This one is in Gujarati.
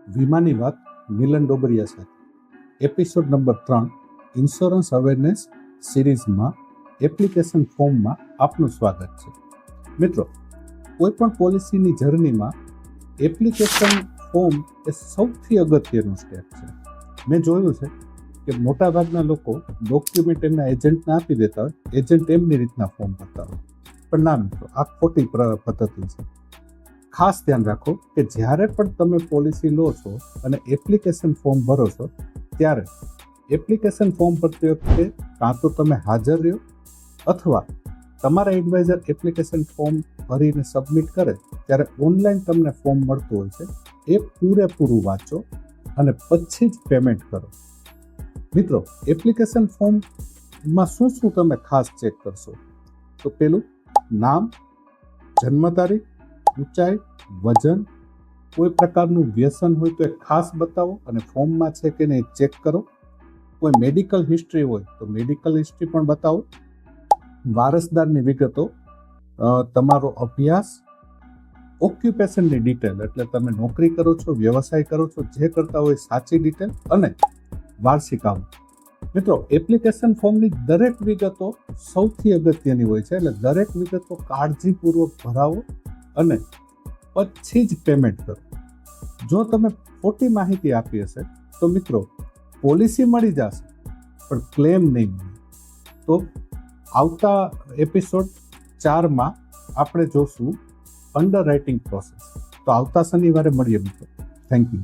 વીમાની વાત મિલન ડોબરિયા સાથે એપિસોડ નંબર 3 ઇન્સ્યોરન્સ અવેરનેસ સિરીઝમાં એપ્લિકેશન ફોર્મમાં આપનું સ્વાગત છે. મિત્રો, કોઈપણ પોલિસીની જર્નીમાં એપ્લિકેશન ફોર્મ એ સૌથી અગત્યનું સ્ટેપ છે. મેં જોયું છે કે મોટાભાગના લોકો ડોક્યુમેન્ટ એમના એજન્ટને આપી દેતા હોય, એજન્ટ એમની રીતના ફોર્મ ભરતા હોય. પણ ના મિત્રો, આ ખોટી પદ્ધતિ છે. ખાસ ધ્યાન રાખો કે જ્યારે પણ તમે પોલિસી લો છો અને એપ્લિકેશન ફોર્મ ભરો છો, ત્યારે એપ્લિકેશન ફોર્મ ભરતી વખતે કાં તો તમે હાજર રહ્યો અથવા તમારા એડવાઇઝર એપ્લિકેશન ફોર્મ ભરીને સબમિટ કરે ત્યારે ઓનલાઈન તમને ફોર્મ મળતું હોય છે. એ પૂરેપૂરું વાંચો અને પછી જ પેમેન્ટ કરો. મિત્રો, એપ્લિકેશન ફોર્મમાં શું તમે ખાસ ચેક કરશો? તો પેલું, નામ, જન્મ તારીખ, ઊંચાઈ, વજન, કોઈ પ્રકારનું વ્યસન હોય તો એ ખાસ બતાવો અને ફોર્મમાં છે કે નહીં ચેક કરો. કોઈ મેડિકલ હિસ્ટ્રી હોય તો મેડિકલ હિસ્ટ્રી પણ બતાવો. વારસદારની વિગતો, તમારો અભ્યાસ, ઓક્યુપેશનની ડિટેલ, એટલે તમે નોકરી કરો છો, વ્યવસાય કરો છો, જે કરતા હોય સાચી ડિટેલ, અને વાર્ષિક આવક. મિત્રો, એપ્લિકેશન ફોર્મની દરેક વિગતો સૌથી અગત્યની હોય છે, એટલે દરેક વિગતો કાળજીપૂર્વક ભરાવો અને પછી જ પેમેન્ટ કરો. જો તમે ખોટી માહિતી આપી હશે તો મિત્રો, પોલિસી મળી જશે પણ ક્લેમ નહીં મળે. તો આવતા એપિસોડ 4માં આપણે જોશું અંડર રાઇટિંગ પ્રોસેસ. તો આવતા શનિવારે મળીએ મિત્રો. Thank you.